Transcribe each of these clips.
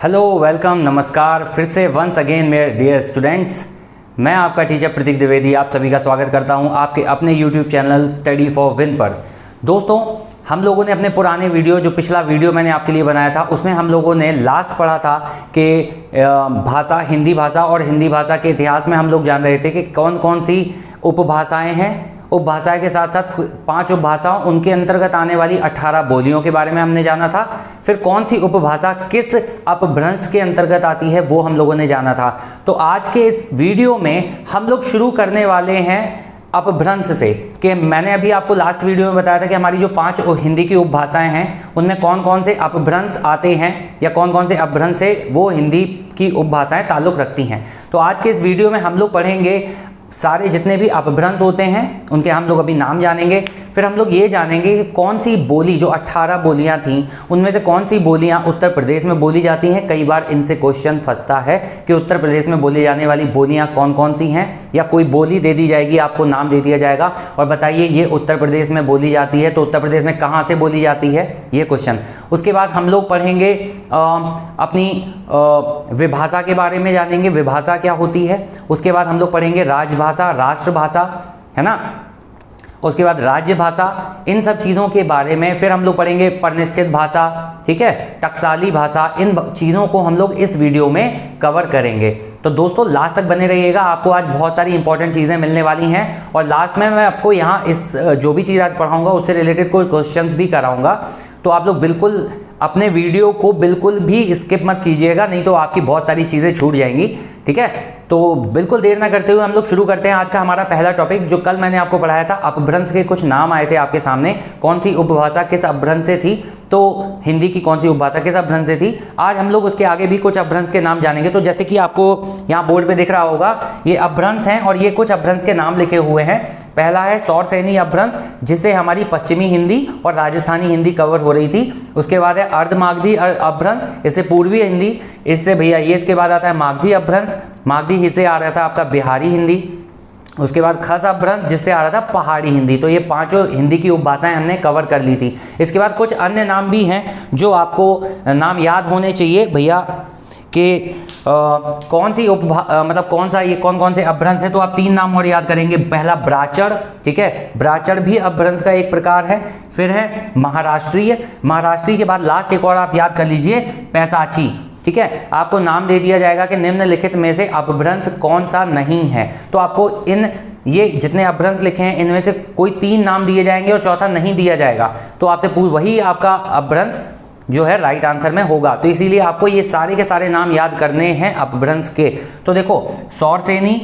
Hello, welcome, नमस्कार। फिर से वंस अगेन मेरे डियर स्टूडेंट्स, मैं आपका टीचर प्रतीक द्विवेदी आप सभी का स्वागत करता हूं आपके अपने YouTube channel study for win पर। दोस्तों, हम लोगों ने अपने पुराने वीडियो, जो पिछला वीडियो मैंने आपके लिए बनाया था, उसमें हम लोगों ने लास्ट पढ़ा था कि भाषा, हिंदी भाषा और हिंदी भाषा के इतिहास में हम लोग जान रहे थे कि कौन कौन सी उपभाषाएँ हैं। उपभाषा के साथ साथ 5 उपभाषाओं, उनके अंतर्गत आने वाली 18 बोलियों के बारे में हमने जाना था। फिर कौन सी उपभाषा किस अपभ्रंश के अंतर्गत आती है वो हम लोगों ने जाना था। तो आज के इस वीडियो में हम लोग शुरू करने वाले हैं अपभ्रंश से। कि मैंने अभी आपको लास्ट वीडियो में बताया था कि हमारी जो 5 हिंदी की उपभाषाएं हैं उनमें कौन कौन से अपभ्रंश आते हैं या कौन कौन से अपभ्रंश से वो हिंदी की उपभाषाएं ताल्लुक़ रखती हैं। तो आज के इस वीडियो में हम लोग पढ़ेंगे सारे जितने भी अपभ्रंश होते हैं उनके हम लोग अभी नाम जानेंगे। फिर हम लोग ये जानेंगे कि कौन सी बोली, जो 18 बोलियां थीं उनमें से कौन सी बोलियां उत्तर प्रदेश में बोली जाती हैं। कई बार इनसे क्वेश्चन फंसता है कि उत्तर प्रदेश में बोली जाने वाली बोलियां कौन कौन सी हैं, या कोई बोली दे दी जाएगी, आपको नाम दे दिया जाएगा और बताइए ये उत्तर प्रदेश में बोली जाती है, तो उत्तर प्रदेश में कहाँ से बोली जाती है, ये क्वेश्चन। उसके बाद हम लोग पढ़ेंगे अपनी विभाषा के बारे में जानेंगे, विभाषा क्या होती है। उसके बाद हम लोग पढ़ेंगे राजभाषा, राष्ट्रभाषा, है ना। उसके बाद राज्य भाषा, इन सब चीज़ों के बारे में। फिर हम लोग पढ़ेंगे परिनिष्ठित भाषा, ठीक है, टकसाली भाषा। इन चीज़ों को हम लोग इस वीडियो में कवर करेंगे। तो दोस्तों लास्ट तक बने रहिएगा, आपको आज बहुत सारी इंपॉर्टेंट चीज़ें मिलने वाली हैं और लास्ट में मैं आपको यहाँ इस जो भी चीज़ आज पढ़ाऊँगा उससे रिलेटेड कोई क्वेश्चंस भी कराऊँगा। तो आप लोग बिल्कुल अपने वीडियो को बिल्कुल भी स्किप मत कीजिएगा, नहीं तो आपकी बहुत सारी चीज़ें छूट जाएंगी, ठीक है। तो बिल्कुल देर ना करते हुए हम लोग शुरू करते हैं आज का हमारा पहला टॉपिक, जो कल मैंने आपको पढ़ाया था। अपभ्रंश के कुछ नाम आए थे आपके सामने, कौन सी उपभाषा किस अपभ्रंश से थी, तो हिंदी की कौन सी उपभाषा किस अपभ्रंश से थी। आज हम लोग उसके आगे भी कुछ अपभ्रंश के नाम जानेंगे। तो जैसे कि आपको यहाँ बोर्ड पे दिख रहा होगा, ये अपभ्रंश हैं और ये कुछ अपभ्रंश के नाम लिखे हुए हैं। पहला है सौरसेनी अपभ्रंश, जिससे हमारी पश्चिमी हिंदी और राजस्थानी हिंदी कवर हो रही थी। उसके बाद है अर्धमागधी अपभ्रंश, इससे पूर्वी हिंदी, इससे भैया ये इसके बाद आता है मागधी अपभ्रंश, मागधी हिस्से आ रहा था आपका बिहारी हिंदी। उसके बाद खस अपभ्रंश, जिससे आ रहा था पहाड़ी हिंदी। तो ये 5 हिंदी की उपभाषाएं हमने कवर कर ली थी। इसके बाद कुछ अन्य नाम भी हैं जो आपको नाम याद होने चाहिए भैया कि कौन सी मतलब कौन कौन से अपभ्रंश है। तो आप 3 नाम और याद करेंगे। पहला ब्राचड़, ठीक है, ब्राचड़ भी अपभ्रंश का एक प्रकार है। फिर है महाराष्ट्रीय, महाराष्ट्रीय के बाद लास्ट एक और आप याद कर लीजिए, पैसाची, ठीक है। आपको नाम दे दिया जाएगा कि निम्नलिखित में से अपभ्रंश कौन सा नहीं है। तो आपको ये जितने अपभ्रंश लिखे हैं इनमें से कोई 3 नाम दिए जाएंगे और चौथा नहीं दिया जाएगा। तो आपसे वही आपका अपभ्रंश जो है राइट आंसर में होगा। तो इसीलिए आपको ये सारे के सारे नाम याद करने हैं अपभ्रंश के। तो देखो, सौरसेनी,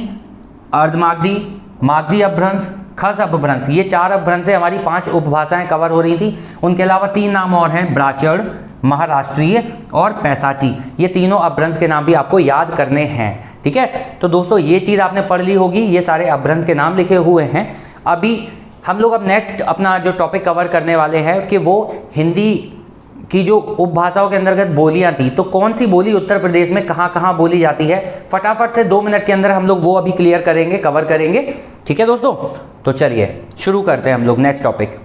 अर्धमागधी, मागधी अपभ्रंश, खस अपभ्रंश, ये 4 अपभ्रंश से हमारी 5 उपभाषाएं कवर हो रही थी। उनके अलावा 3 नाम और हैं, ब्राचड़, महाराष्ट्रीय और पैसाची। ये तीनों अपभ्रंश के नाम भी आपको याद करने हैं, ठीक है। तो दोस्तों ये चीज़ आपने पढ़ ली होगी, ये सारे अपभ्रंश के नाम लिखे हुए हैं। अभी हम लोग अब नेक्स्ट अपना जो टॉपिक कवर करने वाले हैं कि वो हिंदी की जो उपभाषाओं के अंतर्गत बोलियां थी, तो कौन सी बोली उत्तर प्रदेश में कहाँ कहाँ बोली जाती है। फटाफट से 2 मिनट के अंदर हम लोग वो अभी क्लियर करेंगे, कवर करेंगे, ठीक है दोस्तों। तो चलिए शुरू करते हैं हम लोग नेक्स्ट टॉपिक।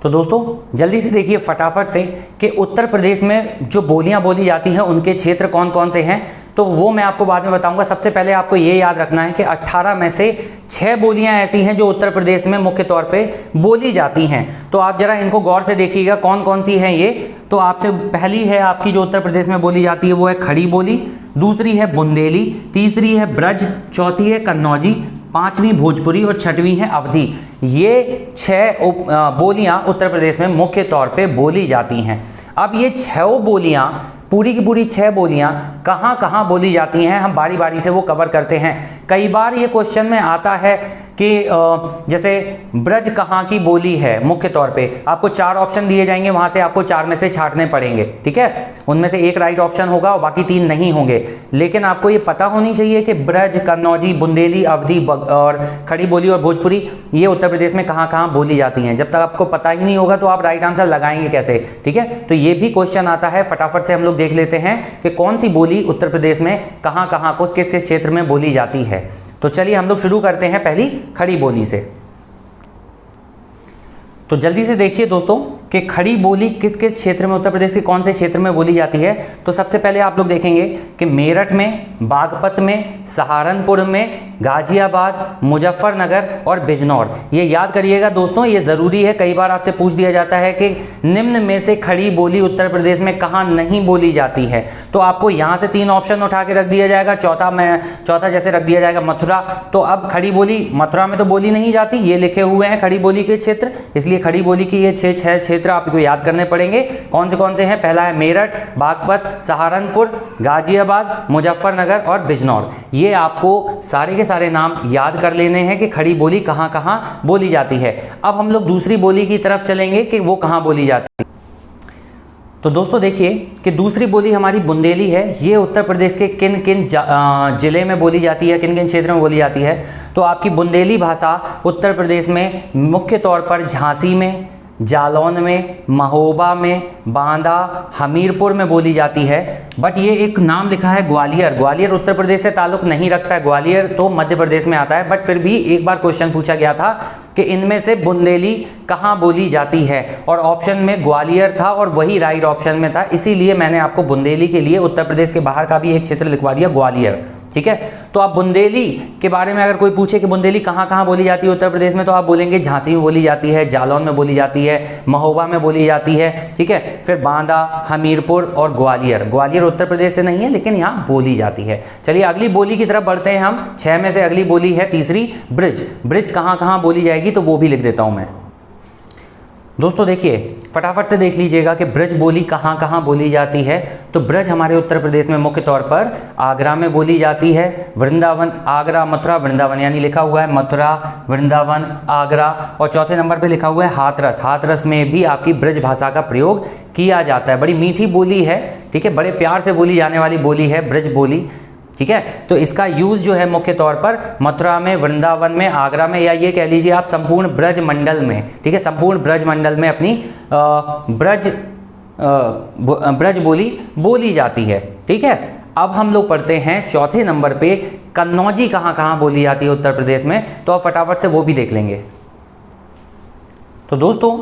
तो दोस्तों जल्दी से देखिए फटाफट से कि उत्तर प्रदेश में जो बोलियां बोली जाती हैं उनके क्षेत्र कौन कौन से हैं, तो वो मैं आपको बाद में बताऊंगा। सबसे पहले आपको ये याद रखना है कि 18 में से 6 बोलियां ऐसी हैं जो उत्तर प्रदेश में मुख्य तौर पे बोली जाती हैं। तो आप जरा इनको गौर से देखिएगा कौन कौन सी हैं ये। तो आपसे पहली है आपकी जो उत्तर प्रदेश में बोली जाती है वो है खड़ी बोली, दूसरी है बुंदेली, तीसरी है ब्रज, चौथी है कन्नौजी, 5वीं भोजपुरी और 6वीं है अवधी। ये 6 बोलियां उत्तर प्रदेश में मुख्य तौर पे बोली जाती हैं। अब ये 6 बोलियां, पूरी की पूरी 6 बोलियां कहाँ कहाँ बोली जाती हैं, हम बारी बारी से वो कवर करते हैं। कई बार ये क्वेश्चन में आता है कि जैसे ब्रज कहाँ की बोली है, मुख्य तौर पे आपको 4 ऑप्शन दिए जाएंगे, वहाँ से आपको 4 में से छांटने पड़ेंगे, ठीक है। उनमें से एक राइट ऑप्शन होगा और बाकी 3 नहीं होंगे। लेकिन आपको ये पता होनी चाहिए कि ब्रज, कन्नौजी, बुंदेली, अवधी और खड़ी बोली और भोजपुरी ये उत्तर प्रदेश में कहाँ कहाँ बोली जाती हैं। जब तक आपको पता ही नहीं होगा तो आप राइट आंसर लगाएंगे कैसे, ठीक है। तो ये भी क्वेश्चन आता है, फटाफट से हम लोग देख लेते हैं कि कौन सी बोली उत्तर प्रदेश में कहाँ कहाँ को किस किस क्षेत्र में बोली जाती है। तो चलिए हम लोग शुरू करते हैं पहली खड़ी बोली से। तो जल्दी से देखिए दोस्तों कि खड़ी बोली किस किस क्षेत्र में, उत्तर प्रदेश के कौन से क्षेत्र में बोली जाती है, तो सबसे पहले आप लोग देखेंगे कि मेरठ में, बागपत में, सहारनपुर में, गाजियाबाद, मुजफ्फरनगर और बिजनौर। ये याद करिएगा दोस्तों, ये ज़रूरी है। कई बार आपसे पूछ दिया जाता है कि निम्न में से खड़ी बोली उत्तर प्रदेश में कहाँ नहीं बोली जाती है, तो आपको यहाँ से 3 ऑप्शन उठा के रख दिया जाएगा। चौथा जैसे रख दिया जाएगा मथुरा, तो अब खड़ी बोली मथुरा में तो बोली नहीं जाती, ये लिखे हुए हैं खड़ी बोली के क्षेत्र, इसलिए खड़ी बोली की ये 6 क्षेत्र आपको याद करने पड़ेंगे। कौन से हैं? पहला है मेरठ, बागपत, सहारनपुर, गाजियाबाद, मुजफ्फरनगर और बिजनौर। ये आपको सारे के सारे नाम याद कर लेने हैं कि खड़ी बोली कहाँ कहाँ बोली जाती है। अब हम लोग दूसरी बोली की तरफ चलेंगे कि वो कहाँ बोली जाती है। तो दोस्तों देखिए कि दूसरी बोली हमारी बुंदेली है। ये उत्तर प्रदेश के किन किन जिले में बोली जाती है, किन किन क्षेत्र में बोली जाती है, तो आपकी बुंदेली भाषा उत्तर प्रदेश में मुख्य तौर पर झांसी में, जालौन में, महोबा में, बांदा, हमीरपुर में बोली जाती है। बट ये एक नाम लिखा है ग्वालियर। ग्वालियर उत्तर प्रदेश से ताल्लुक नहीं रखता है, ग्वालियर तो मध्य प्रदेश में आता है। बट फिर भी एक बार क्वेश्चन पूछा गया था कि इनमें से बुंदेली कहाँ बोली जाती है, और ऑप्शन में ग्वालियर था और वही राइट ऑप्शन में था, इसीलिए मैंने आपको बुंदेली के लिए उत्तर प्रदेश के बाहर का भी एक क्षेत्र लिखवा दिया, ग्वालियर। ठीक है, तो आप बुंदेली के बारे में अगर कोई पूछे कि बुंदेली कहाँ कहाँ बोली जाती है उत्तर प्रदेश में, तो आप बोलेंगे झांसी में बोली जाती है, जालौन में बोली जाती है, महोबा में बोली जाती है। ठीक है, फिर बांदा, हमीरपुर और ग्वालियर। ग्वालियर उत्तर प्रदेश से नहीं है लेकिन यहाँ बोली जाती है। चलिए अगली बोली की तरफ बढ़ते हैं हम। 6 में से अगली बोली है तीसरी, ब्रिज। ब्रिज कहाँ कहाँ बोली जाएगी, तो वो भी लिख देता हूँ मैं। दोस्तों देखिए फटाफट से देख लीजिएगा कि ब्रज बोली कहाँ कहाँ बोली जाती है। तो ब्रज हमारे उत्तर प्रदेश में मुख्य तौर पर आगरा में बोली जाती है, वृंदावन, आगरा, मथुरा, वृंदावन, यानी लिखा हुआ है मथुरा, वृंदावन, आगरा। और चौथे नंबर पे लिखा हुआ है हाथरस। हाथरस में भी आपकी ब्रज भाषा का प्रयोग किया जाता है। बड़ी मीठी बोली है, ठीक है, बड़े प्यार से बोली जाने वाली बोली है ब्रज बोली। ठीक है, तो इसका यूज़ जो है मुख्य तौर पर मथुरा में, वृंदावन में, आगरा में, या ये कह लीजिए आप संपूर्ण ब्रज मंडल में। ठीक है, संपूर्ण ब्रज मंडल में अपनी ब्रज बोली बोली जाती है। ठीक है, अब हम लोग पढ़ते हैं चौथे नंबर पे कन्नौजी कहाँ कहाँ बोली जाती है उत्तर प्रदेश में, तो आप फटाफट से वो भी देख लेंगे। तो दोस्तों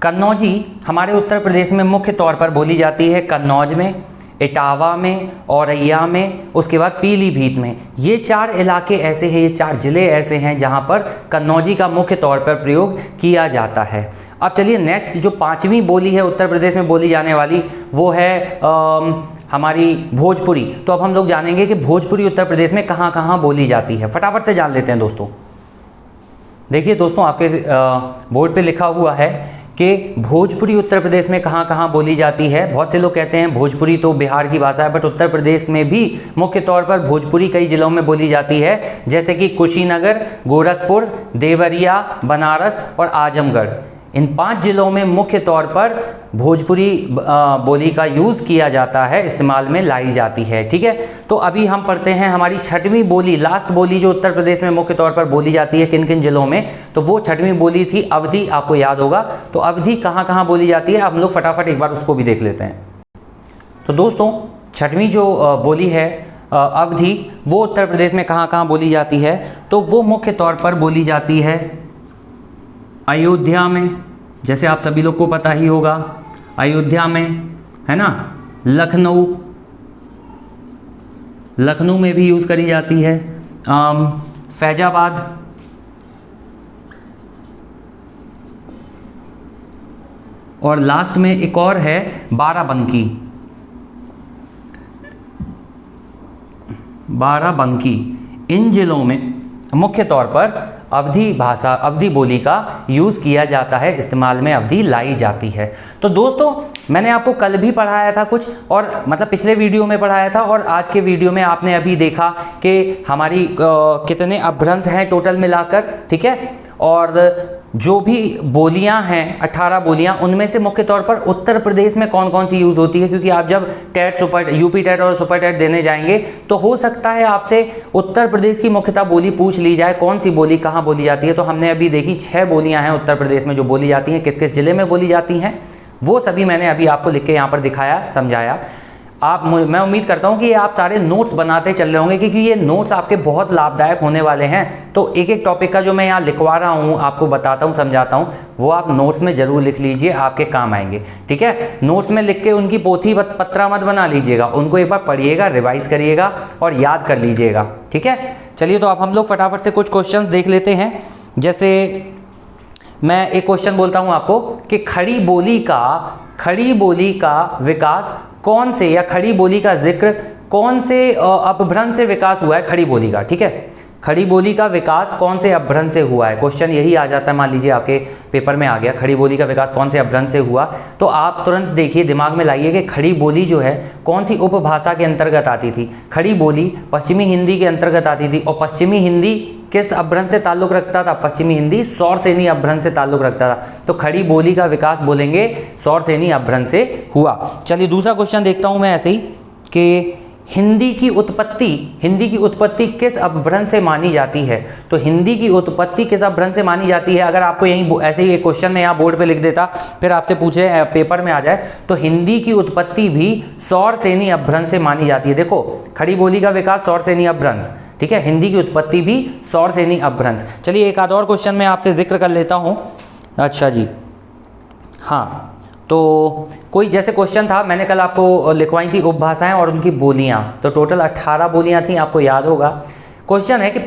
कन्नौजी हमारे उत्तर प्रदेश में मुख्य तौर पर बोली जाती है कन्नौज में, इटावा में, औरैया में, उसके बाद पीलीभीत में। ये 4 इलाके ऐसे हैं, ये 4 ज़िले ऐसे हैं जहाँ पर कन्नौजी का मुख्य तौर पर प्रयोग किया जाता है। अब चलिए नेक्स्ट जो 5वीं बोली है उत्तर प्रदेश में बोली जाने वाली, वो है हमारी भोजपुरी। तो अब हम लोग जानेंगे कि भोजपुरी उत्तर प्रदेश में कहाँ कहाँ बोली जाती है। फटाफट से जान लेते हैं दोस्तों। देखिए दोस्तों आपके बोर्ड पे लिखा हुआ है कि भोजपुरी उत्तर प्रदेश में कहाँ कहाँ बोली जाती है। बहुत से लोग कहते हैं भोजपुरी तो बिहार की भाषा है, बट उत्तर प्रदेश में भी मुख्य तौर पर भोजपुरी कई जिलों में बोली जाती है, जैसे कि कुशीनगर, गोरखपुर, देवरिया, बनारस और आजमगढ़। इन 5 जिलों में मुख्य तौर पर भोजपुरी बोली का यूज़ किया जाता है, इस्तेमाल में लाई जाती है। ठीक है, तो अभी हम पढ़ते हैं हमारी 6वीं बोली, लास्ट बोली जो उत्तर प्रदेश में मुख्य तौर पर बोली जाती है किन किन जिलों में, तो वो 6वीं बोली थी अवधी। आपको याद होगा, तो अवधी कहाँ कहाँ बोली जाती है, हम लोग फटाफट एक बार उसको भी देख लेते हैं। तो दोस्तों 6वीं जो बोली है अवधी, वो उत्तर प्रदेश में कहाँ कहाँ बोली जाती है, तो वो मुख्य तौर पर बोली जाती है अयोध्या में, जैसे आप सभी लोग को पता ही होगा, अयोध्या में है ना, लखनऊ में भी यूज़ करी जाती है, फैजाबाद, और लास्ट में एक और है बाराबंकी। इन जिलों में मुख्य तौर पर अवधी भाषा, अवधी बोली का यूज़ किया जाता है, इस्तेमाल में अवधी लाई जाती है। तो दोस्तों मैंने आपको कल भी पढ़ाया था कुछ, और मतलब पिछले वीडियो में पढ़ाया था, और आज के वीडियो में आपने अभी देखा कि हमारी कितने अपभ्रंश हैं टोटल मिलाकर। ठीक है, और जो भी बोलियां हैं 18 बोलियां, उनमें से मुख्य तौर पर उत्तर प्रदेश में कौन कौन सी यूज़ होती है, क्योंकि आप जब यूपी टेट और सुपर टेट देने जाएंगे तो हो सकता है आपसे उत्तर प्रदेश की मुख्यतः बोली पूछ ली जाए, कौन सी बोली कहाँ बोली जाती है। तो हमने अभी देखी 6 बोलियां हैं उत्तर प्रदेश में जो बोली जाती हैं, किस किस जिले में बोली जाती हैं, वो सभी मैंने अभी आपको लिख के यहाँ पर दिखाया, समझाया। मैं उम्मीद करता हूं कि ये आप सारे नोट्स बनाते चल रहे होंगे, क्योंकि ये नोट्स आपके बहुत लाभदायक होने वाले हैं। तो एक एक टॉपिक का जो मैं यहाँ लिखवा रहा हूँ, आपको बताता हूँ, समझाता हूँ, वो आप नोट्स में जरूर लिख लीजिए, आपके काम आएंगे। ठीक है, नोट्स में लिख के उनकी पोथी पत्रा मत बना लीजिएगा, उनको एक बार पढ़िएगा, रिवाइज करिएगा और याद कर लीजिएगा। ठीक है, चलिए तो अब हम लोग फटाफट से कुछ क्वेश्चंस देख लेते हैं। जैसे मैं एक क्वेश्चन बोलता हूं आपको कि खड़ी बोली का विकास कौन से, या खड़ी बोली का जिक्र कौन से अपभ्रंश से विकास हुआ है खड़ी बोली का। ठीक है, खड़ी बोली का विकास कौन से अपभ्रंश से हुआ है, क्वेश्चन यही आ जाता है। मान लीजिए आपके पेपर में आ गया खड़ी बोली का विकास कौन से अपभ्रंश से हुआ, तो आप तुरंत देखिए, दिमाग में लाइए कि खड़ी बोली जो है कौन सी उपभाषा के अंतर्गत आती थी। खड़ी बोली पश्चिमी हिंदी के अंतर्गत आती थी, और पश्चिमी हिंदी किस अपभ्रंश से ताल्लुक रखता था? पश्चिमी हिंदी सौरसेनी अपभ्रंश से ताल्लुक रखता था। तो खड़ी बोली का विकास बोलेंगे सौरसेनी अपभ्रंश से हुआ। चलिए दूसरा क्वेश्चन देखता हूं मैं ऐसे ही कि हिंदी की उत्पत्ति किस अपभ्रंश से मानी जाती है? तो हिंदी की उत्पत्ति किस अपभ्रंश से मानी जाती है? अगर आपको यहीं ऐसे ही एक क्वेश्चन में यहाँ बोर्ड पे लिख देता, फिर आपसे पूछे पेपर में आ जाए, तो हिंदी की उत्पत्ति भी सौरसेनी अपभ्रंश से मानी जाती है। देखो, खड़ी बोली का विकास सौरसेनी अपभ्रंश, ठीक है, हिंदी की उत्पत्ति भी सौरसेनी अपभ्रंश। चलिए एक आध और क्वेश्चन मैं आपसे जिक्र कर लेता हूँ। अच्छा जी, हाँ, तो कोई जैसे क्वेश्चन था, मैंने कल आपको लिखवाई थी उपभाषाएं और उनकी बोलियां, तो टोटल 18 बोलियां थी, आपको याद होगा। क्वेश्चन है कि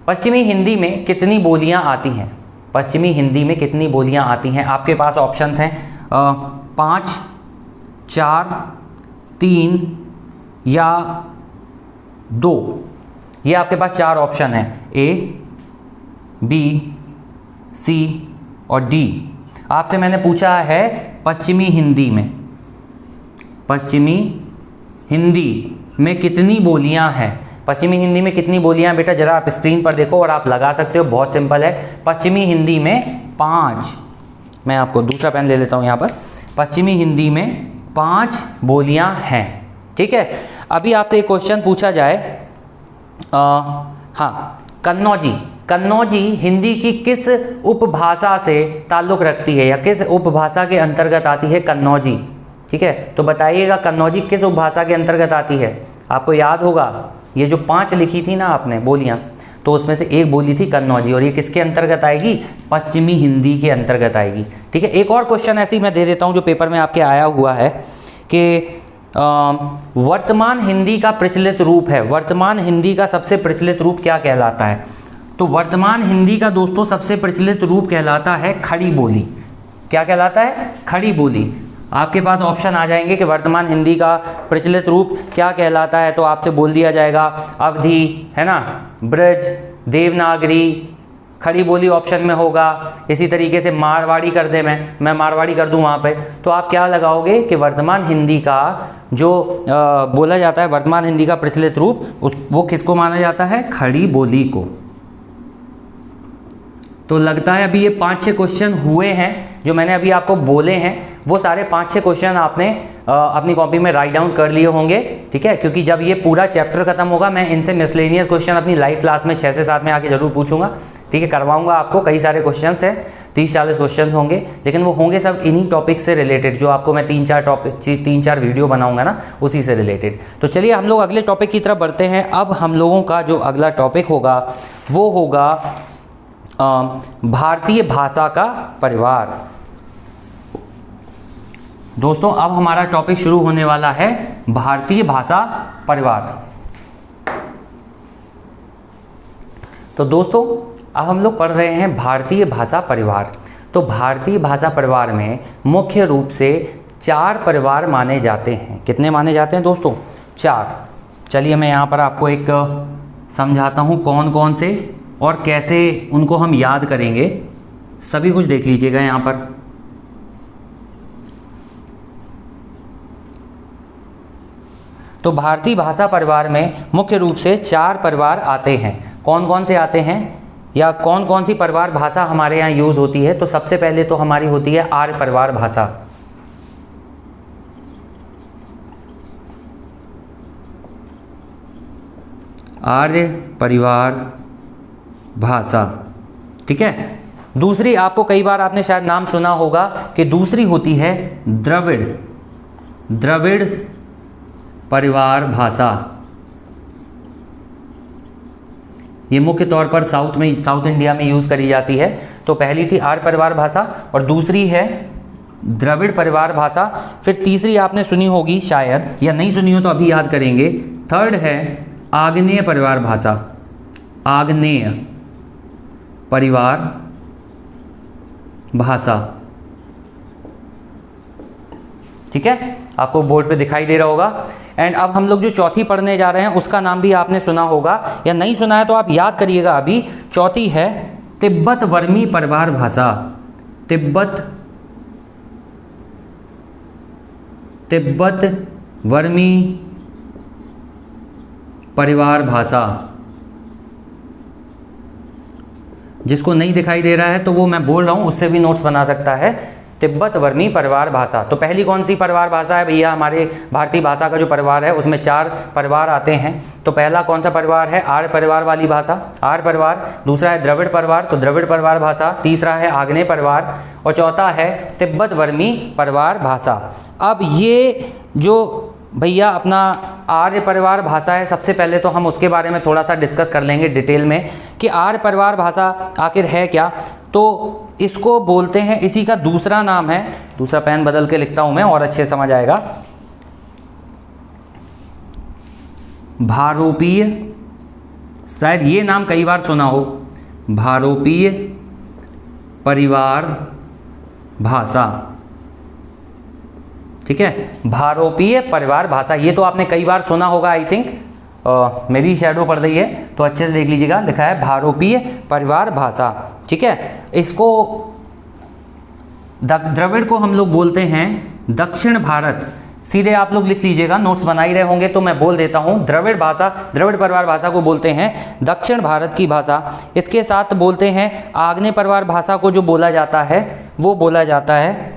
पश्चिमी हिंदी में कितनी बोलियां आती हैं? पश्चिमी हिंदी में कितनी बोलियां आती हैं? आपके पास ऑप्शंस हैं 5, 4, 3 या 2। ये आपके पास 4 ऑप्शन हैं, A, B, C और D। आपसे मैंने पूछा है पश्चिमी हिंदी में कितनी बोलियां हैं? पश्चिमी हिंदी में कितनी बोलियां हैं बेटा, जरा आप स्क्रीन पर देखो और आप लगा सकते हो, बहुत सिंपल है। पश्चिमी हिंदी में 5, मैं आपको दूसरा पेन ले लेता हूं यहाँ पर। पश्चिमी हिंदी में 5 बोलियां हैं। ठीक है, अभी आपसे एक क्वेश्चन पूछा जाए, हाँ, कन्नौजी हिंदी की किस उपभाषा से ताल्लुक़ रखती है, या किस उपभाषा के अंतर्गत आती है कन्नौजी? ठीक है, तो बताइएगा कन्नौजी किस उपभाषा के अंतर्गत आती है? आपको याद होगा, ये जो 5 लिखी थी ना आपने बोलियां, तो उसमें से एक बोली थी कन्नौजी, और ये किसके अंतर्गत आएगी? पश्चिमी हिंदी के अंतर्गत आएगी। ठीक है, एक और क्वेश्चन ऐसे ही मैं दे देता हूँ जो पेपर में आपके आया हुआ है कि वर्तमान हिंदी का प्रचलित रूप है, वर्तमान हिंदी का सबसे प्रचलित रूप क्या कहलाता है? तो वर्तमान हिंदी का दोस्तों सबसे प्रचलित रूप कहलाता है खड़ी बोली। क्या कहलाता है? खड़ी बोली। आपके पास ऑप्शन आ जाएंगे कि वर्तमान हिंदी का प्रचलित रूप क्या कहलाता है, तो आपसे बोल दिया जाएगा अवधी, है ना, ब्रज, देवनागरी, खड़ी बोली ऑप्शन में होगा। इसी तरीके से मारवाड़ी कर दे, मैं मारवाड़ी कर दूं वहाँ पे, तो आप क्या लगाओगे कि वर्तमान हिंदी का जो बोला जाता है, वर्तमान हिंदी का प्रचलित रूप, वो किसको माना जाता है? खड़ी बोली को। तो लगता है अभी ये 5-6 क्वेश्चन हुए हैं जो मैंने अभी आपको बोले हैं, वो सारे 5-6 क्वेश्चन आपने अपनी कॉपी में राइट डाउन कर लिए होंगे। ठीक है, क्योंकि जब ये पूरा चैप्टर खत्म होगा, मैं इनसे मिसलेनियस क्वेश्चन अपनी लाइव क्लास में 6 से 7 में आके जरूर पूछूंगा। ठीक है, करवाऊंगा आपको, कई सारे क्वेश्चन हैं, 30-40 क्वेश्चन होंगे, लेकिन वो होंगे सब इन्हीं टॉपिक से रिलेटेड, जो आपको मैं 3-4 वीडियो बनाऊंगा ना, उसी से रिलेटेड। तो चलिए हम लोग अगले टॉपिक की तरफ बढ़ते हैं। अब हम लोगों का जो अगला टॉपिक होगा वो होगा भारतीय भाषा का परिवार। दोस्तों अब हमारा टॉपिक शुरू होने वाला है भारतीय भाषा परिवार। तो दोस्तों अब हम लोग पढ़ रहे हैं भारतीय भाषा परिवार। तो भारतीय भाषा परिवार में मुख्य रूप से 4 परिवार माने जाते हैं। कितने माने जाते हैं दोस्तों? 4। चलिए मैं यहाँ पर आपको एक समझाता हूँ कौन कौन से और कैसे उनको हम याद करेंगे, सभी कुछ देख लीजिएगा यहाँ पर। तो भारतीय भाषा परिवार में मुख्य रूप से 4 परिवार आते हैं। कौन कौन से आते हैं, या कौन कौन सी परिवार भाषा हमारे यहाँ यूज़ होती है? तो सबसे पहले तो हमारी होती है आर्य परिवार भाषा। आर्य परिवार भाषा, ठीक है। दूसरी, आपको कई बार आपने शायद नाम सुना होगा कि दूसरी होती है द्रविड़ द्रविड़ परिवार भाषा। ये मुख्य तौर पर साउथ इंडिया में यूज़ करी जाती है। तो पहली थी आर्य परिवार भाषा और दूसरी है द्रविड़ परिवार भाषा। फिर तीसरी आपने सुनी होगी शायद, या नहीं सुनी हो तो अभी याद करेंगे। थर्ड है आग्नेय परिवार भाषा। आग्नेय परिवार भाषा, ठीक है, आपको बोर्ड पे दिखाई दे रहा होगा। एंड अब हम लोग जो चौथी पढ़ने जा रहे हैं उसका नाम भी आपने सुना होगा, या नहीं सुना है तो आप याद करिएगा अभी। चौथी है तिब्बत वर्मी परिवार भाषा। तिब्बत वर्मी परिवार भाषा। जिसको नहीं दिखाई दे रहा है तो वो मैं बोल रहा हूँ, उससे भी नोट्स बना सकता है। तिब्बत वर्मी परिवार भाषा। तो पहली कौन सी परिवार भाषा है भैया? हमारे भारतीय भाषा का जो परिवार है उसमें 4 परिवार आते हैं। तो पहला कौन सा परिवार है? आर्य परिवार वाली भाषा, आर्य परिवार। दूसरा है द्रविड़ परिवार, तो द्रविड़ परिवार भाषा। तीसरा है आग्नेय परिवार और चौथा है तिब्बत वर्मी परिवार भाषा। अब ये जो भैया अपना आर्य परिवार भाषा है, सबसे पहले तो हम उसके बारे में थोड़ा सा डिस्कस कर लेंगे डिटेल में कि आर्य परिवार भाषा आखिर है क्या। तो इसको बोलते हैं, इसी का दूसरा नाम है, दूसरा पेन बदल के लिखता हूं मैं और अच्छे समझ आएगा, भारोपीय। शायद ये नाम कई बार सुना हो, भारोपीय परिवार भाषा, ठीक है, भारोपीय परिवार भाषा। ये तो आपने कई बार सुना होगा आई थिंक। मेरी शैडो पड़ रही है तो अच्छे से देख लीजिएगा, लिखा है भारोपीय परिवार भाषा, ठीक है। इसको द्रविड़ को हम लोग बोलते हैं दक्षिण भारत। सीधे आप लोग लिख लीजिएगा, नोट्स बना ही रहे होंगे तो मैं बोल देता हूँ। द्रविड़ भाषा, द्रविड़ परिवार भाषा को बोलते हैं दक्षिण भारत की भाषा। इसके साथ बोलते हैं आग्नेय परिवार भाषा को जो बोला जाता है वो बोला जाता है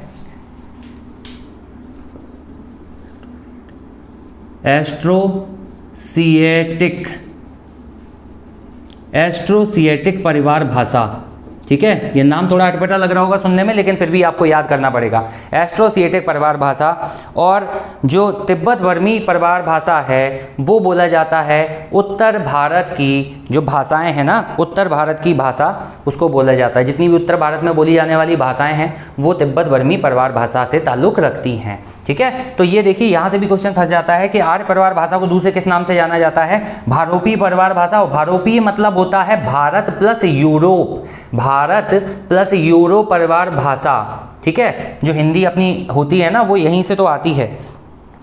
एस्ट्रोसिएटिक परिवार भाषा, ठीक है। ये नाम थोड़ा अटपटा लग रहा होगा सुनने में, लेकिन फिर भी आपको याद करना पड़ेगा। एस्ट्रोसिएटिक परिवार भाषा। और जो तिब्बत वर्मी परिवार भाषा है वो बोला जाता है उत्तर भारत की जो भाषाएं हैं ना, उत्तर भारत की भाषा उसको बोला जाता है। जितनी भी उत्तर भारत में बोली जाने वाली भाषाएं हैं वो तिब्बत वर्मी परिवार भाषा से ताल्लुक़ रखती हैं, ठीक है। तो ये देखिए यहाँ से भी क्वेश्चन फंस जाता है कि आर्य परिवार भाषा को दूसरे किस नाम से जाना जाता है? भारोपीय परिवार भाषा। और भारोपीय मतलब होता है Bharat plus Europe, Bharat plus Europe परिवार भाषा, ठीक है। जो हिंदी अपनी होती है ना वो यहीं से तो आती है।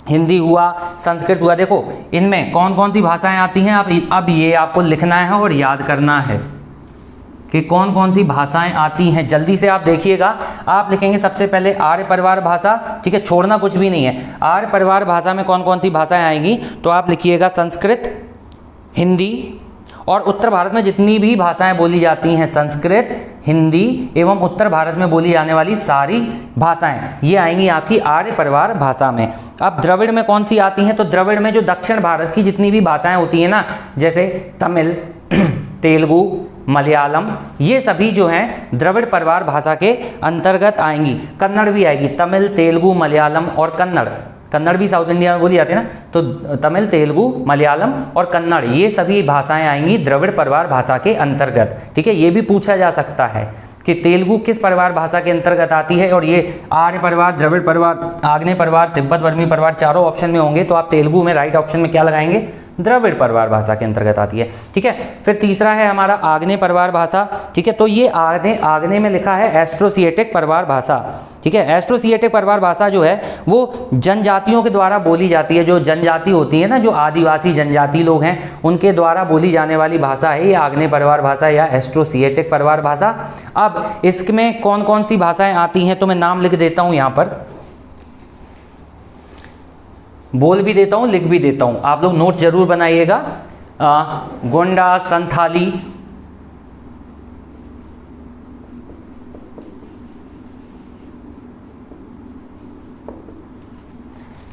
हिंदी हुआ, संस्कृत हुआ। देखो इनमें कौन कौन सी भाषाएं आती हैं, अब ये आपको लिखना है और याद करना है कि कौन कौन सी भाषाएं आती हैं। जल्दी से आप देखिएगा। आप लिखेंगे सबसे पहले आर्य परिवार भाषा, ठीक है, छोड़ना कुछ भी नहीं है। आर्य परिवार भाषा में कौन कौन सी भाषाएं आएंगी तो आप लिखिएगा संस्कृत, हिंदी, और उत्तर भारत में जितनी भी भाषाएं बोली जाती हैं, संस्कृत, हिंदी एवं उत्तर भारत में बोली जाने वाली सारी भाषाएं ये आएंगी आपकी आर्य परिवार भाषा में। अब द्रविड़ में कौन सी आती हैं? तो द्रविड़ में जो दक्षिण भारत की जितनी भी भाषाएं होती हैं ना, जैसे तमिल, तेलुगु, मलयालम, ये सभी जो हैं द्रविड़ परिवार भाषा के अंतर्गत आएंगी। कन्नड़ भी आएगी, तमिल, तेलुगु, मलयालम और कन्नड़। कन्नड़ भी साउथ इंडिया में बोली जाती है ना, तो तमिल, तेलुगु, मलयालम और कन्नड़ ये सभी भाषाएं आएंगी द्रविड़ परिवार भाषा के अंतर्गत, ठीक है। ये भी पूछा जा सकता है कि तेलुगु किस परिवार भाषा के अंतर्गत आती है, और ये आर्य परिवार, द्रविड़ परिवार, आग्नेय परिवार, तिब्बत वर्मी परिवार चारों ऑप्शन में होंगे तो आप तेलुगु में राइट ऑप्शन में क्या लगाएंगे? द्रविड़ परिवार भाषा के अंतर्गत आती है, ठीक है। फिर तीसरा है हमारा आग्नेय परिवार भाषा, ठीक है। तो ये आग्नेय में लिखा है एस्ट्रोसिएटिक परिवार भाषा, ठीक है। एस्ट्रोसिएटिक परिवार भाषा जो है वो जनजातियों के द्वारा बोली जाती है। जो जनजाति होती है ना, जो आदिवासी जनजाति लोग हैं उनके द्वारा बोली जाने वाली भाषा है ये आग्नेय परिवार भाषा या एस्ट्रोसिएटिक परिवार भाषा। अब इसमें कौन कौन सी भाषाएं आती हैं तो मैं नाम लिख देता हूं, यहाँ पर बोल भी देता हूं, लिख भी देता हूं, आप लोग नोट जरूर बनाइएगा। गोंडा, संथाली,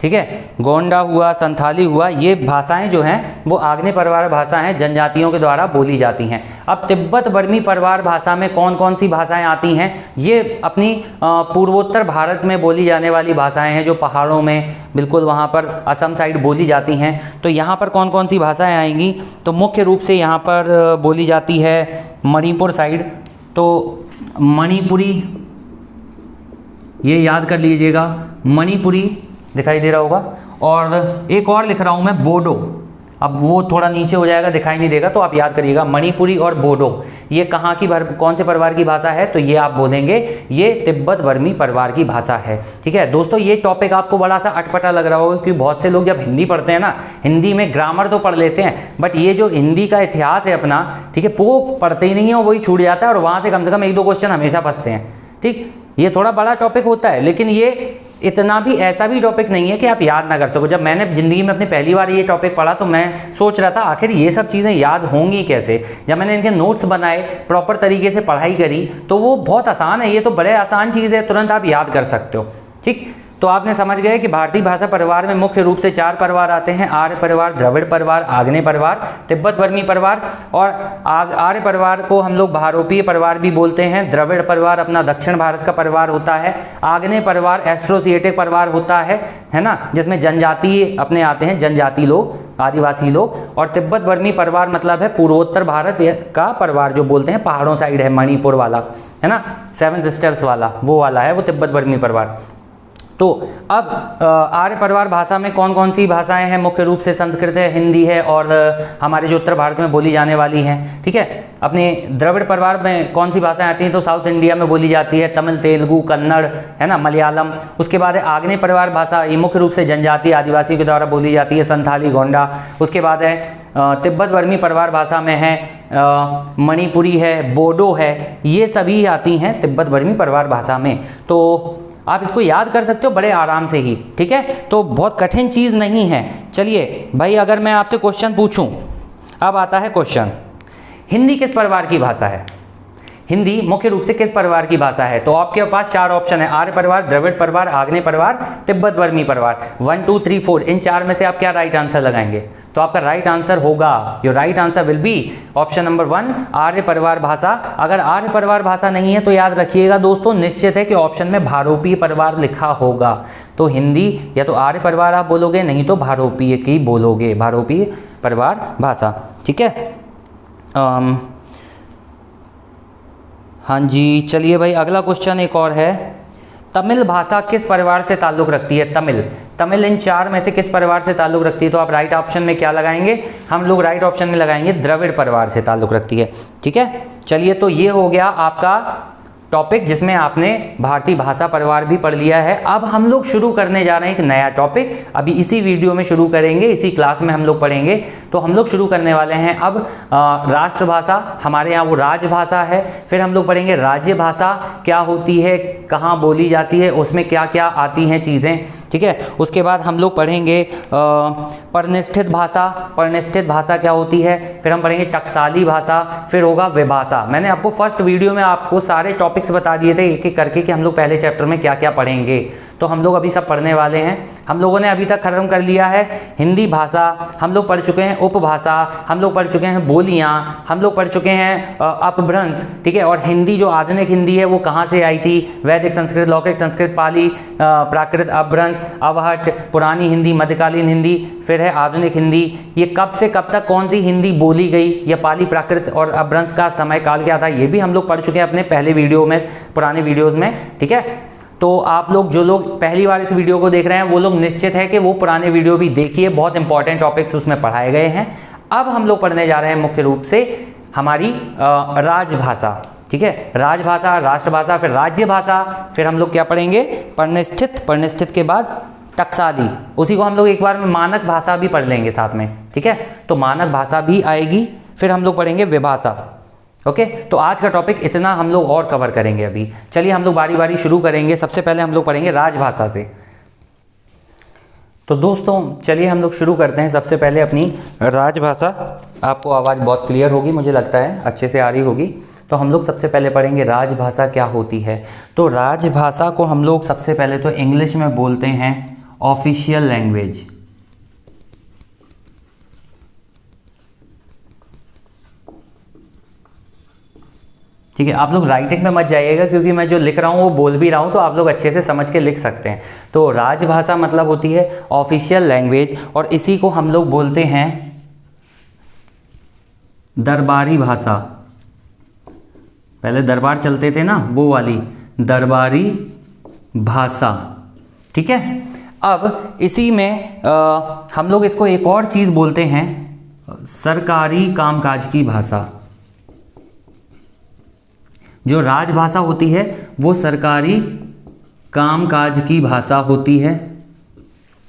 ठीक है, गोंडा हुआ, संथाली हुआ, ये भाषाएं जो हैं वो आग्नेय परिवार भाषा हैं, जनजातियों के द्वारा बोली जाती हैं। अब तिब्बत बर्मी परिवार भाषा में कौन कौन सी भाषाएं आती हैं, ये अपनी पूर्वोत्तर भारत में बोली जाने वाली भाषाएं हैं, जो पहाड़ों में बिल्कुल वहाँ पर असम साइड बोली जाती हैं। तो यहाँ पर कौन कौन सी भाषाएँ आएंगी, तो मुख्य रूप से यहाँ पर बोली जाती है मणिपुर साइड, तो मणिपुरी, ये याद कर लीजिएगा, मणिपुरी दिखाई दे रहा होगा, और एक और लिख रहा हूँ मैं, बोडो। अब वो थोड़ा नीचे हो जाएगा, दिखाई नहीं देगा, तो आप याद करिएगा मणिपुरी और बोडो, ये कहाँ की कौन से परिवार की भाषा है, तो ये आप बोलेंगे ये तिब्बत बर्मी परिवार की भाषा है। ठीक है दोस्तों, ये टॉपिक आपको बड़ा सा अटपटा लग रहा होगा, क्योंकि बहुत से लोग जब हिंदी पढ़ते हैं ना, हिंदी में ग्रामर तो पढ़ लेते हैं, बट ये जो हिंदी का इतिहास है अपना, ठीक है, वो पढ़ते ही नहीं है, वही छूट जाता है, और वहाँ से कम 1-2 क्वेश्चन हमेशा फंसते हैं। ठीक, ये थोड़ा बड़ा टॉपिक होता है, लेकिन ये इतना भी ऐसा भी टॉपिक नहीं है कि आप याद ना कर सको। जब मैंने ज़िंदगी में अपनी पहली बार ये टॉपिक पढ़ा तो मैं सोच रहा था आखिर ये सब चीज़ें याद होंगी कैसे। जब मैंने इनके नोट्स बनाए, प्रॉपर तरीके से पढ़ाई करी, तो वो बहुत आसान है, ये तो बड़े आसान चीज़ है, तुरंत आप याद कर सकते हो। ठीक, तो आपने समझ गए कि भारतीय भाषा परिवार में मुख्य रूप से 4 परिवार आते हैं, आर्य परिवार, द्रविड़ परिवार, आग्नेय परिवार, तिब्बत बर्मी परिवार। और आर्य परिवार को हम लोग भारोपीय परिवार भी बोलते हैं। द्रविड़ परिवार अपना दक्षिण भारत का परिवार होता है। आग्नेय परिवार एस्ट्रोसिएटिक परिवार होता है ना, जिसमें जनजातीय अपने आते हैं, जनजाति लोग, आदिवासी लोग। और तिब्बत बर्मी परिवार मतलब है पूर्वोत्तर भारत का परिवार, जो बोलते हैं पहाड़ों साइड है, मणिपुर वाला है ना, 7 सिस्टर्स वाला, वो वाला है वो तिब्बत बर्मी परिवार। तो अब आर्य परिवार भाषा में कौन कौन सी भाषाएं हैं, मुख्य रूप से संस्कृत है, हिंदी है, और हमारे जो उत्तर भारत में बोली जाने वाली हैं। ठीक है, अपने द्रविड़ परिवार में कौन सी भाषाएं आती हैं, तो साउथ इंडिया में बोली जाती है तमिल, तेलुगु, कन्नड़, है ना, मलयालम। उसके बाद है आग्नेय परिवार भाषा, ये मुख्य रूप से जनजाति आदिवासी के द्वारा बोली जाती है, संथाली, गोंडा। उसके बाद है तिब्बत बर्मी परिवार भाषा में है मणिपुरी है, बोडो है, ये सभी आती हैं तिब्बत बर्मी परिवार भाषा में। तो आप इसको याद कर सकते हो बड़े आराम से ही। ठीक है, तो बहुत कठिन चीज़ नहीं है। चलिए भाई, अगर मैं आपसे क्वेश्चन पूछूं, अब आता है क्वेश्चन, हिंदी किस परिवार की भाषा है, हिंदी मुख्य रूप से किस परिवार की भाषा है, तो आपके पास 4 ऑप्शन है, आर्य परिवार, द्रविड़ परिवार, आग्नेय परिवार, तिब्बत बर्मी परिवार। 1 2 3 4, इन 4 में से आप क्या राइट आंसर लगाएंगे, तो आपका राइट आंसर होगा, your right answer will be option number 1, आर्य परिवार भाषा। अगर आर्य परिवार भाषा नहीं है तो याद रखिएगा दोस्तों, निश्चित है कि ऑप्शन में भारोपीय परिवार लिखा होगा। तो हिंदी या तो आर्य परिवार आप बोलोगे, नहीं तो भारोपीय की बोलोगे, भारोपीय परिवार भाषा। ठीक है, हाँ जी, चलिए भाई, अगला क्वेश्चन एक और है, तमिल भाषा किस परिवार से ताल्लुक़ रखती है, तमिल इन 4 में से किस परिवार से ताल्लुक़ रखती है, तो आप राइट ऑप्शन में क्या लगाएंगे, हम लोग राइट ऑप्शन में लगाएंगे द्रविड़ परिवार से ताल्लुक़ रखती है। ठीक है, चलिए, तो ये हो गया आपका टॉपिक जिसमें आपने भारतीय भाषा परिवार भी पढ़ लिया है। अब हम लोग शुरू करने जा रहे हैं एक नया टॉपिक, अभी इसी वीडियो में शुरू करेंगे, इसी क्लास में हम लोग पढ़ेंगे। तो हम लोग शुरू करने वाले हैं अब राष्ट्रभाषा, हमारे यहाँ वो राजभाषा है। फिर हम लोग पढ़ेंगे राज्य भाषा क्या होती है, कहाँ बोली जाती है, उसमें क्या क्या आती हैं चीज़ें। ठीक है, उसके बाद हम लोग पढ़ेंगे परिनिष्ठित भाषा, परिनिष्ठित भाषा क्या होती है। फिर हम पढ़ेंगे टकसाली भाषा, फिर होगा विभाषा। मैंने आपको फर्स्ट वीडियो में आपको सारे टॉपिक्स बता दिए थे एक एक करके कि हम लोग पहले चैप्टर में क्या क्या पढ़ेंगे, तो हम लोग अभी सब पढ़ने वाले हैं। हम लोगों ने अभी तक खत्म कर लिया है हिंदी भाषा, हम लोग पढ़ चुके हैं उपभाषा, हम लोग पढ़ चुके हैं बोलियाँ, हम लोग पढ़ चुके हैं अपभ्रंश। ठीक है, और हिंदी जो आधुनिक हिंदी है वो कहाँ से आई थी, वैदिक संस्कृत, लौकिक संस्कृत, पाली, प्राकृत, अपभ्रंश, अवहट, पुरानी हिंदी, मध्यकालीन हिंदी, फिर है आधुनिक हिंदी। ये कब से कब तक कौन सी हिंदी बोली गई, या पाली, प्राकृत और अपभ्रंश का समय काल क्या था, ये भी हम लोग पढ़ चुके हैं अपने पहले वीडियो में, पुराने वीडियोज़ में। ठीक है, तो आप लोग जो लोग पहली बार इस वीडियो को देख रहे हैं वो लोग निश्चित है कि वो पुराने वीडियो भी देखिए, बहुत इंपॉर्टेंट टॉपिक्स उसमें पढ़ाए गए हैं। अब हम लोग पढ़ने जा रहे हैं मुख्य रूप से हमारी राजभाषा। ठीक है, राजभाषा, राष्ट्रभाषा, फिर राज्य भाषा, फिर हम लोग क्या पढ़ेंगे, परिनिष्ठित, परिनिष्ठित के बाद टकसाली, उसी को हम लोग एक बार में मानक भाषा भी पढ़ लेंगे साथ में। ठीक है, तो मानक भाषा भी आएगी, फिर हम लोग पढ़ेंगे विभाषा। ओके, तो आज का टॉपिक इतना हम लोग और कवर करेंगे अभी। चलिए हम लोग बारी बारी शुरू करेंगे। सबसे पहले हम लोग पढ़ेंगे राजभाषा से। तो दोस्तों चलिए हम लोग शुरू करते हैं सबसे पहले अपनी राजभाषा। आपको आवाज़ बहुत क्लियर होगी, मुझे लगता है अच्छे से आ रही होगी। तो हम लोग सबसे पहले पढ़ेंगे राजभाषा क्या होती है। तो राजभाषा को हम लोग सबसे पहले तो इंग्लिश में बोलते हैं, ऑफिशियल लैंग्वेज। ठीक है, आप लोग राइटिंग में मत जाइएगा क्योंकि मैं जो लिख रहा हूँ वो बोल भी रहा हूँ, तो आप लोग अच्छे से समझ के लिख सकते हैं। तो राजभाषा मतलब होती है ऑफिशियल लैंग्वेज, और इसी को हम लोग बोलते हैं दरबारी भाषा। पहले दरबार चलते थे ना, वो वाली दरबारी भाषा। ठीक है, अब इसी में हम लोग इसको एक और चीज़ बोलते हैं, सरकारी कामकाज की भाषा। जो राजभाषा होती है वो सरकारी कामकाज की भाषा होती है।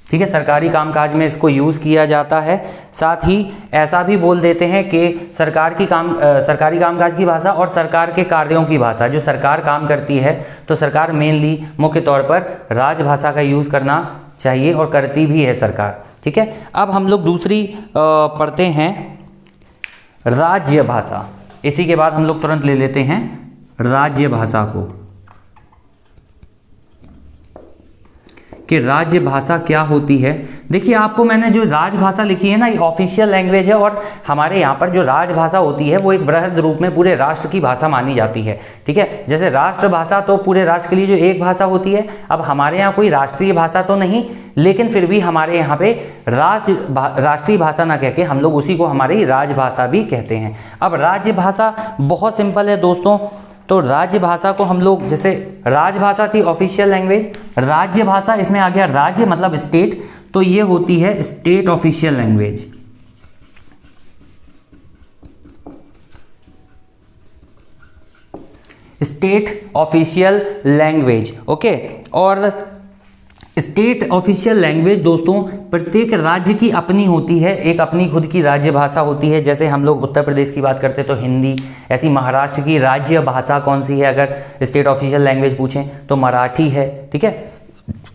ठीक है, सरकारी कामकाज में इसको यूज़ किया जाता है। साथ ही ऐसा भी बोल देते हैं कि सरकारी कामकाज की भाषा और सरकार के कार्यों की भाषा। जो सरकार काम करती है तो सरकार मेनली मुख्य तौर पर राजभाषा का यूज़ करना चाहिए और करती भी है सरकार। ठीक है, अब हम लोग दूसरी पढ़ते हैं राज्य भाषा। इसी के बाद हम लोग तुरंत ले लेते हैं राज्य भाषा को, कि राज्य भाषा क्या होती है। देखिए, आपको मैंने जो राजभाषा लिखी है ना, ये ऑफिशियल लैंग्वेज है, और हमारे यहाँ पर जो राजभाषा होती है वो एक वृहद रूप में पूरे राष्ट्र की भाषा मानी जाती है। ठीक है, जैसे राष्ट्रभाषा तो पूरे राष्ट्र के लिए जो एक भाषा होती है, अब हमारे यहाँ कोई राष्ट्रीय भाषा तो नहीं, लेकिन फिर भी हमारे यहाँ पे राष्ट्रीय भाषा ना कह के हम लोग उसी को हमारी राजभाषा भी कहते हैं। अब राज्य भाषा बहुत सिंपल है दोस्तों। तो राज्य भाषा को हम लोग, जैसे राजभाषा थी ऑफिशियल लैंग्वेज, राज्य भाषा इसमें आ गया राज्य मतलब स्टेट, तो ये होती है state official language. State official language, okay. और स्टेट ऑफिशियल लैंग्वेज दोस्तों प्रत्येक राज्य की अपनी होती है, एक अपनी खुद की राज्य भाषा होती है। जैसे हम लोग उत्तर प्रदेश की बात करते हैं तो हिंदी, ऐसी महाराष्ट्र की राज्य भाषा कौन सी है अगर स्टेट ऑफिशियल लैंग्वेज पूछें तो मराठी है। ठीक है,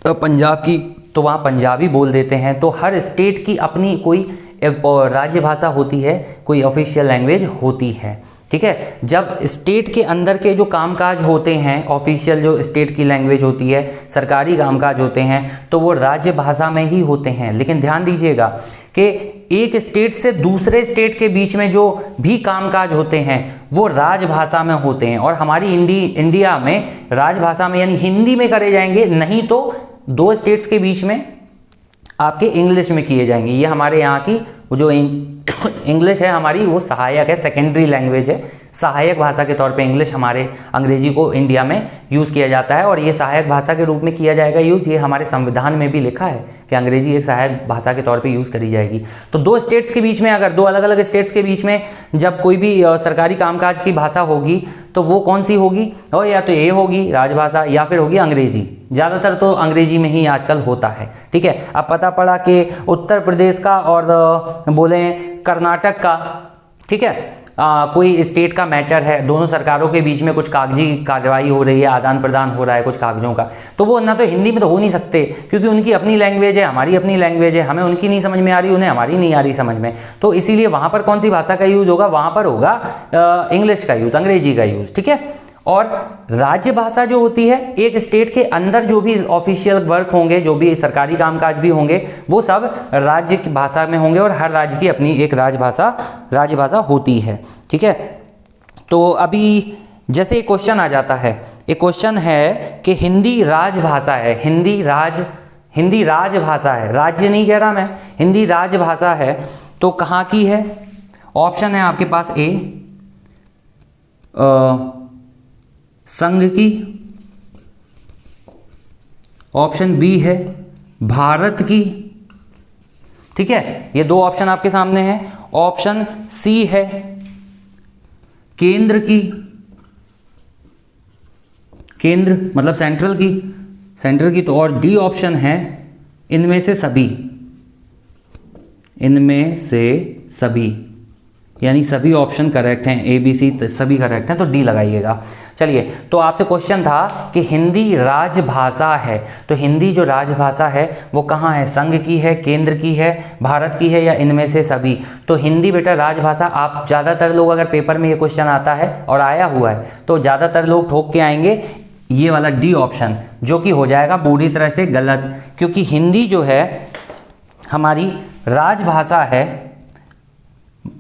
तो पंजाब की तो वहाँ पंजाबी बोल देते हैं। तो हर स्टेट की अपनी कोई राज्य भाषा होती है, कोई ऑफिशियल लैंग्वेज होती है। ठीक है, जब स्टेट के अंदर के जो कामकाज होते हैं, ऑफिशियल जो स्टेट की लैंग्वेज होती है, सरकारी कामकाज होते हैं, तो वो राज्य भाषा में ही होते हैं। लेकिन ध्यान दीजिएगा कि एक स्टेट से दूसरे स्टेट के बीच में जो भी कामकाज होते हैं वो राजभाषा में होते हैं, और हमारी इंडिया में राजभाषा में यानी हिंदी में करे जाएंगे, नहीं तो दो स्टेट्स के बीच में आपके इंग्लिश में किए जाएंगे। ये हमारे यहाँ की जो इंग्लिश है हमारी वो सहायक है, सेकेंडरी लैंग्वेज है। सहायक भाषा के तौर पे इंग्लिश, हमारे अंग्रेजी को इंडिया में यूज़ किया जाता है, और ये सहायक भाषा के रूप में किया जाएगा यूज़। ये हमारे संविधान में भी लिखा है कि अंग्रेजी एक सहायक भाषा के तौर पे यूज़ करी जाएगी। तो दो स्टेट्स के बीच में, अगर दो अलग अलग स्टेट्स के बीच में जब कोई भी सरकारी कामकाज की भाषा होगी तो वो कौन सी होगी, और या तो ये होगी राजभाषा या फिर होगी अंग्रेजी। ज़्यादातर तो अंग्रेजी में ही आजकल होता है। ठीक है, अब पता पड़ा कि उत्तर प्रदेश का और बोलें कर्नाटक का, ठीक है, कोई स्टेट का मैटर है, दोनों सरकारों के बीच में कुछ कागजी कार्रवाई हो रही है, आदान प्रदान हो रहा है कुछ कागजों का, तो वो ना तो हिंदी में तो हो नहीं सकते क्योंकि उनकी अपनी लैंग्वेज है, हमारी अपनी लैंग्वेज है, हमें उनकी नहीं समझ में आ रही, उन्हें हमारी नहीं आ रही समझ में। तो इसीलिए वहाँ पर कौन सी भाषा का यूज़ होगा, वहाँ पर होगा इंग्लिश का यूज़, अंग्रेजी का यूज़। ठीक है, और राज्य भाषा जो होती है एक स्टेट के अंदर जो भी ऑफिशियल वर्क होंगे, जो भी सरकारी कामकाज भी होंगे, वो सब राज्य की भाषा में होंगे, और हर राज्य की अपनी एक राज्य भाषा होती है। ठीक है, तो अभी जैसे एक क्वेश्चन आ जाता है, एक क्वेश्चन है कि हिंदी राजभाषा है, हिंदी राजभाषा है, राज्य नहीं कह रहा मैं, हिंदी राजभाषा है, तो कहाँ की है? ऑप्शन है आपके पास ए संघ की, ऑप्शन बी है भारत की। ठीक है, ये दो ऑप्शन आपके सामने हैं। ऑप्शन सी है केंद्र की, केंद्र मतलब सेंट्रल की, तो और डी ऑप्शन है इनमें से सभी, यानी सभी ऑप्शन करेक्ट हैं, ए बी सी सभी करेक्ट हैं, तो डी लगाइएगा। चलिए, तो आपसे क्वेश्चन था कि हिंदी राजभाषा है, तो हिंदी जो राजभाषा है वो कहाँ है? संघ की है, केंद्र की है, भारत की है, या इनमें से सभी? तो हिंदी बेटा राजभाषा, आप ज़्यादातर लोग अगर पेपर में ये क्वेश्चन आता है और आया हुआ है तो ज़्यादातर लोग ठोक के आएंगे ये वाला डी ऑप्शन, जो कि हो जाएगा पूरी तरह से गलत, क्योंकि हिंदी जो है हमारी राजभाषा है।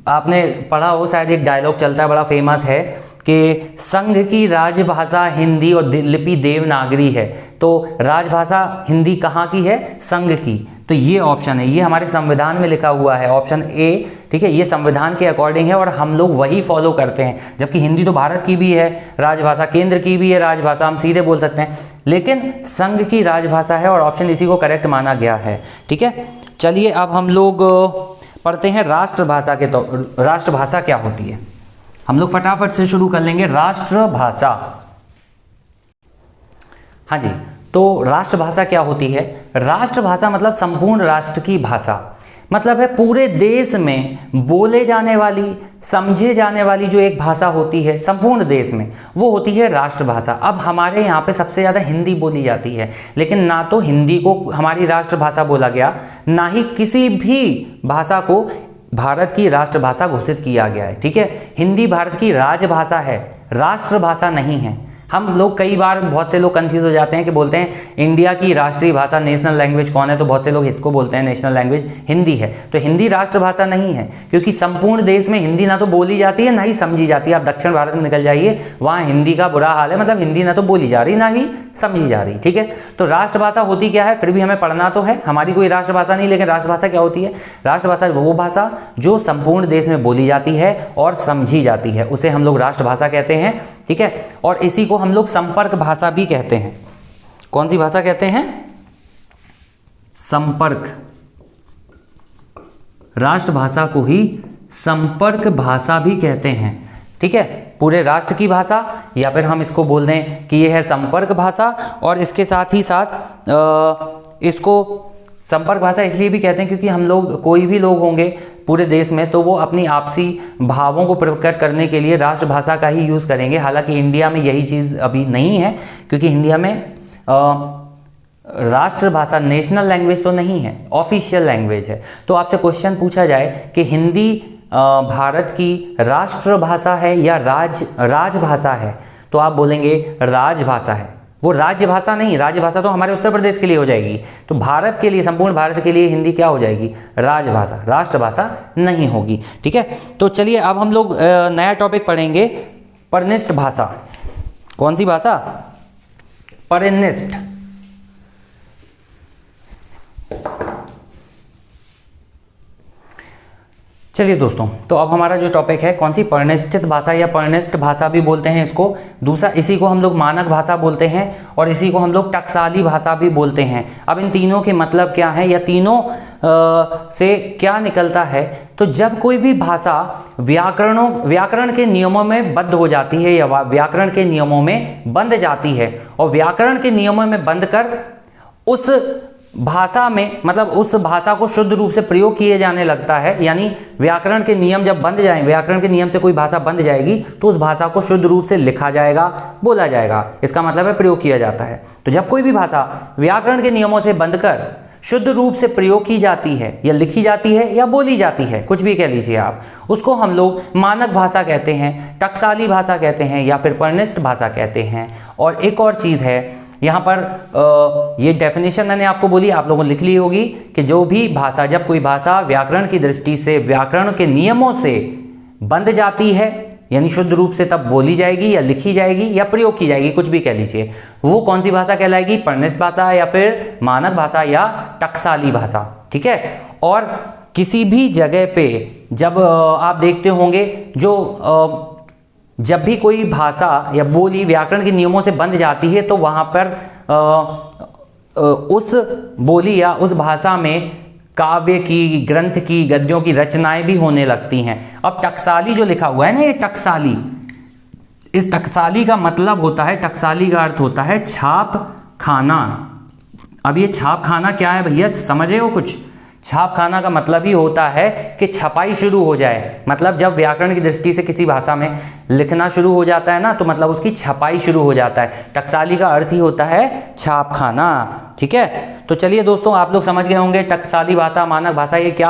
आपने पढ़ा हो शायद, एक डायलॉग चलता है बड़ा फेमस है कि संघ की राजभाषा हिंदी और लिपि देवनागरी है। तो राजभाषा हिंदी कहाँ की है? संघ की। तो ये ऑप्शन है, ये हमारे संविधान में लिखा हुआ है, ऑप्शन ए। ठीक है, ये संविधान के अकॉर्डिंग है और हम लोग वही फॉलो करते हैं। जबकि हिंदी तो भारत की भी है राजभाषा, केंद्र की भी है राजभाषा, हम सीधे बोल सकते हैं, लेकिन संघ की राजभाषा है और ऑप्शन इसी को करेक्ट माना गया है। ठीक है, चलिए अब हम लोग पढ़ते हैं राष्ट्रभाषा के। तो राष्ट्रभाषा क्या होती है, हम लोग फटाफट से शुरू कर लेंगे। राष्ट्रभाषा, हाँ जी, तो राष्ट्रभाषा क्या होती है? राष्ट्रभाषा मतलब संपूर्ण राष्ट्र की भाषा, मतलब है पूरे देश में बोले जाने वाली, समझे जाने वाली जो एक भाषा होती है संपूर्ण देश में, वो होती है राष्ट्रभाषा। अब हमारे यहाँ पे सबसे ज़्यादा हिंदी बोली जाती है, लेकिन ना तो हिंदी को हमारी राष्ट्रभाषा बोला गया, ना ही किसी भी भाषा को भारत की राष्ट्रभाषा घोषित किया गया है। ठीक है, हिंदी भारत की राजभाषा है, राष्ट्रभाषा नहीं है। हम लोग कई बार, बहुत से लोग कंफ्यूज हो जाते हैं कि बोलते हैं इंडिया की राष्ट्रीय भाषा नेशनल लैंग्वेज कौन है, तो बहुत से लोग इसको बोलते हैं नेशनल लैंग्वेज हिंदी है। तो हिंदी राष्ट्रभाषा नहीं है, क्योंकि संपूर्ण देश में हिंदी ना तो बोली जाती है ना ही समझी जाती है। आप दक्षिण भारत में निकल जाइए, वहाँ हिंदी का बुरा हाल है, मतलब हिंदी ना तो बोली जा रही ना ही समझी जा रही। ठीक है, तो राष्ट्रभाषा होती क्या है, फिर भी हमें पढ़ना तो है। हमारी कोई राष्ट्रभाषा नहीं, लेकिन राष्ट्रभाषा क्या होती है? राष्ट्रभाषा वो भाषा जो संपूर्ण देश में बोली जाती है और समझी जाती है, उसे हम लोग राष्ट्रभाषा कहते हैं। ठीक है, और इसी को हम लोग संपर्क भाषा भी कहते हैं। कौन सी भाषा कहते हैं? संपर्क। राष्ट्रभाषा को ही संपर्क भाषा भी कहते हैं। ठीक है, पूरे राष्ट्र की भाषा, या फिर हम इसको बोल दें कि यह है संपर्क भाषा। और इसके साथ ही साथ इसको संपर्क भाषा इसलिए भी कहते हैं क्योंकि हम लोग, कोई भी लोग होंगे पूरे देश में, तो वो अपनी आपसी भावों को प्रकट करने के लिए राष्ट्रभाषा का ही यूज़ करेंगे। हालांकि इंडिया में यही चीज़ अभी नहीं है, क्योंकि इंडिया में राष्ट्रभाषा नेशनल लैंग्वेज तो नहीं है, ऑफिशियल लैंग्वेज है। तो आपसे क्वेश्चन पूछा जाए कि हिंदी भारत की राष्ट्रभाषा है या राजभाषा है, तो आप बोलेंगे राजभाषा है। वो राज्यभाषा नहीं, राज्यभाषा तो हमारे उत्तर प्रदेश के लिए हो जाएगी। तो भारत के लिए, संपूर्ण भारत के लिए हिंदी क्या हो जाएगी? राजभाषा, राष्ट्रभाषा नहीं होगी। ठीक है, तो चलिए अब हम लोग नया टॉपिक पढ़ेंगे, परनिष्ठ भाषा। कौन सी भाषा? परनिष्ठ। चलिए दोस्तों, तो अब हमारा जो टॉपिक है, कौन सी? परिनिष्ठित भाषा या परिनिष्ठ भाषा भी बोलते हैं इसको। दूसरा, इसी को हम लोग मानक भाषा बोलते हैं और इसी को हम लोग टकसाली भाषा भी बोलते हैं। अब इन तीनों के मतलब क्या है या तीनों से क्या निकलता है? तो जब कोई भी भाषा व्याकरण के नियमों में बद्ध हो जाती है या व्याकरण के नियमों में बंध जाती है, और व्याकरण के नियमों में बंध कर उस भाषा में, मतलब उस भाषा को शुद्ध रूप से प्रयोग किए जाने लगता है, यानी व्याकरण के नियम जब बंध जाएं, व्याकरण के नियम से कोई भाषा बंध जाएगी तो उस भाषा को शुद्ध रूप से लिखा जाएगा, बोला जाएगा। इसका मतलब है प्रयोग किया जाता है। तो जब कोई भी भाषा व्याकरण के नियमों से बंधकर शुद्ध रूप से प्रयोग की जाती है या लिखी जाती है या बोली जाती है, कुछ भी कह लीजिए आप, उसको हम लोग मानक भाषा कहते हैं, टकसाली भाषा कहते हैं या फिर परिनिष्ठ भाषा कहते हैं। और एक और चीज़ है यहाँ पर, ये डेफिनेशन मैंने आपको बोली, आप लोगों ने लिख ली होगी कि जो भी भाषा, जब कोई भाषा व्याकरण की दृष्टि से व्याकरण के नियमों से बंध जाती है, यानी शुद्ध रूप से तब बोली जाएगी या लिखी जाएगी या प्रयोग की जाएगी, कुछ भी कह लीजिए, वो कौन सी भाषा कहलाएगी? परिनिष्ठ भाषा या फिर मानक भाषा या टकसाली भाषा। ठीक है, और किसी भी जगह पे जब आप देखते होंगे, जो जब भी कोई भाषा या बोली व्याकरण के नियमों से बंध जाती है, तो वहाँ पर उस बोली या उस भाषा में काव्य की, ग्रंथ की, गद्यों की रचनाएं भी होने लगती हैं। अब टकसाली जो लिखा हुआ है ना, ये टकसाली, इस टकसाली का मतलब होता है, टकसाली का अर्थ होता है छाप खाना। अब ये छाप खाना क्या है भैया, समझे हो कुछ? छाप खाना का मतलब ही होता है कि छपाई शुरू हो जाए, मतलब जब व्याकरण की दृष्टि से किसी भाषा में लिखना शुरू हो जाता है ना, तो मतलब उसकी छपाई शुरू हो जाता है। टकसाली का अर्थ ही होता है छाप खाना। ठीक है, तो चलिए दोस्तों, आप लोग समझ गए होंगे टकसाली भाषा, मानक भाषा ये क्या